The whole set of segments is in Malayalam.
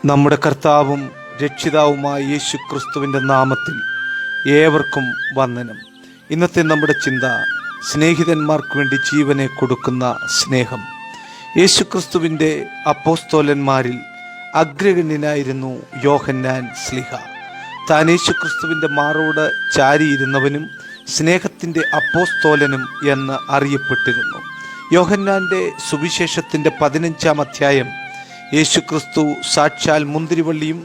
നമ്മുടെ കർത്താവും രക്ഷിതാവുമായ യേശു ക്രിസ്തുവിൻ്റെ നാമത്തിൽ ഏവർക്കും വന്ദനം. ഇന്നത്തെ നമ്മുടെ ചിന്ത സ്നേഹിതന്മാർക്ക് വേണ്ടി ജീവനെ കൊടുക്കുന്ന സ്നേഹം. യേശു ക്രിസ്തുവിൻ്റെ അപ്പോസ്തോലന്മാരിൽ അഗ്രഗണ്യനായിരുന്നു യോഹന്നാൻ ശ്ലീഹ. താൻ യേശു ക്രിസ്തുവിൻ്റെ മാറോട് ചാരിയിരുന്നവനും സ്നേഹത്തിൻ്റെ അപ്പോസ്തോലനും എന്ന് അറിയപ്പെട്ടിരുന്നു. യോഹന്നാൻ്റെ സുവിശേഷത്തിൻ്റെ 15-ാം അധ്യായം യേശുക്രിസ്തു സാക്ഷാൽ മുന്തിരിവള്ളിയും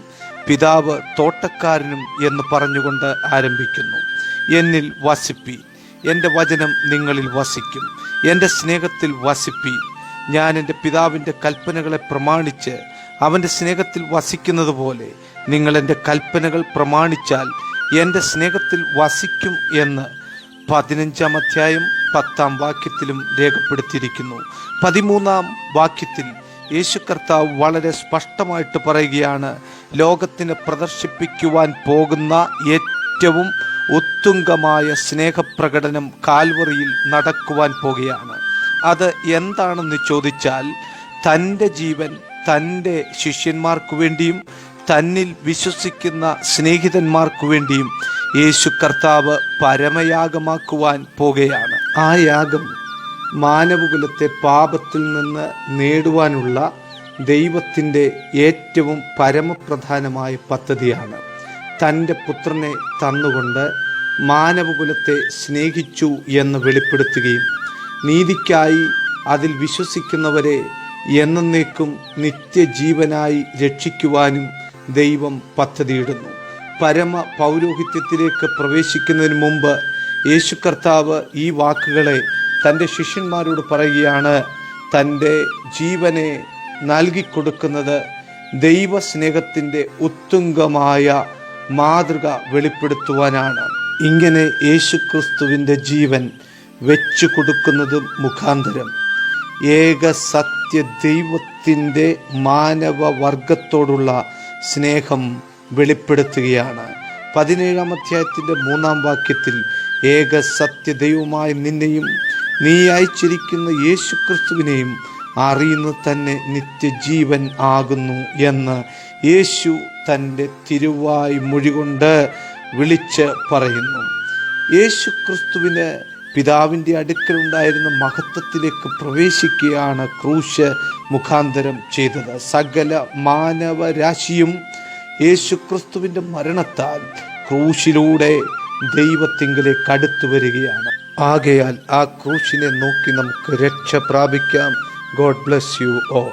പിതാവ് തോട്ടക്കാരനും എന്ന് പറഞ്ഞുകൊണ്ട് ആരംഭിക്കുന്നു. എന്നിൽ വസിപ്പി, എൻ്റെ വചനം നിങ്ങളിൽ വസിക്കും, എൻ്റെ സ്നേഹത്തിൽ വസിപ്പി. ഞാൻ എൻ്റെ പിതാവിൻ്റെ കൽപ്പനകളെ പ്രമാണിച്ച് അവൻ്റെ സ്നേഹത്തിൽ വസിക്കുന്നത് പോലെ നിങ്ങൾ എൻ്റെ കൽപ്പനകൾ പ്രമാണിച്ചാൽ എൻ്റെ സ്നേഹത്തിൽ വസിക്കും എന്ന് 15-ാം അധ്യായം 10-ാം വാക്യത്തിലും രേഖപ്പെടുത്തിയിരിക്കുന്നു. 13-ാം വാക്യത്തിൽ യേശു കർത്താവ് വളരെ സ്പഷ്ടമായിട്ട് പറയുകയാണ്, ലോകത്തിന് പ്രദർശിപ്പിക്കുവാൻ പോകുന്ന ഏറ്റവും ഉത്തുംഗമായ സ്നേഹപ്രകടനം കാൽവറിയിൽ നടക്കുവാൻ പോകുകയാണ്. അത് എന്താണെന്ന് ചോദിച്ചാൽ, തൻ്റെ ജീവൻ തൻ്റെ ശിഷ്യന്മാർക്ക് വേണ്ടിയും തന്നിൽ വിശ്വസിക്കുന്ന സ്നേഹിതന്മാർക്ക് വേണ്ടിയും യേശു കർത്താവ് പരമയാഗമാക്കുവാൻ പോകുകയാണ്. ആ യാഗം മാനവകുലത്തെ പാപത്തിൽ നിന്ന് നേടുവാനുള്ള ദൈവത്തിൻ്റെ ഏറ്റവും പരമപ്രധാനമായ പദ്ധതിയാണ്. തൻ്റെ പുത്രനെ തന്നുകൊണ്ട് മാനവകുലത്തെ സ്നേഹിച്ചു എന്ന് വെളിപ്പെടുത്തുകയും നീതിക്കായി അതിൽ വിശ്വസിക്കുന്നവരെ എന്നേക്കും നിത്യജീവനായി രക്ഷിക്കുവാനും ദൈവം പദ്ധതിയിടുന്നു. പരമ പൗരോഹിത്യത്തിലേക്ക് പ്രവേശിക്കുന്നതിന് മുമ്പ് യേശു കർത്താവ് ഈ വാക്കുകളെ തൻ്റെ ശിഷ്യന്മാരോട് പറയുകയാണ്. തൻ്റെ ജീവനെ നൽകിക്കൊടുക്കുന്നത് ദൈവസ്നേഹത്തിൻ്റെ ഉത്തുംഗമായ മാതൃക വെളിപ്പെടുത്തുവാനാണ്. ഇങ്ങനെ യേശു ക്രിസ്തുവിൻ്റെ ജീവൻ വെച്ചു കൊടുക്കുന്നത് മുഖാന്തരം ഏക സത്യ ദൈവത്തിൻ്റെ മാനവവർഗത്തോടുള്ള സ്നേഹം വെളിപ്പെടുത്തുകയാണ്. 17-ാം അധ്യായത്തിൻ്റെ 3-ാം വാക്യത്തിൽ ഏക സത്യദൈവമായ നിന്നെയും നീ അയച്ചിരിക്കുന്ന യേശു ക്രിസ്തുവിനെയും അറിയുന്നത് തന്നെ നിത്യജീവൻ ആകുന്നു എന്ന് യേശു തൻ്റെ തിരുവായ് മൊഴികൊണ്ട് വിളിച്ച് പറയുന്നു. യേശു ക്രിസ്തുവിന് പിതാവിൻ്റെ അടുക്കലുണ്ടായിരുന്ന മഹത്വത്തിലേക്ക് പ്രവേശിക്കുകയാണ് ക്രൂശ് മുഖാന്തരം ചെയ്തത്. സകല മാനവരാശിയും യേശു ക്രിസ്തുവിൻ്റെ മരണത്താൽ ക്രൂശിലൂടെ ദൈവത്തിങ്കലേക്ക് അടുത്തു വരികയാണ്. ആകയാൽ ആ ക്രൂശിനെ നോക്കി നമുക്ക് രക്ഷ പ്രാപിക്കാം. God bless you all.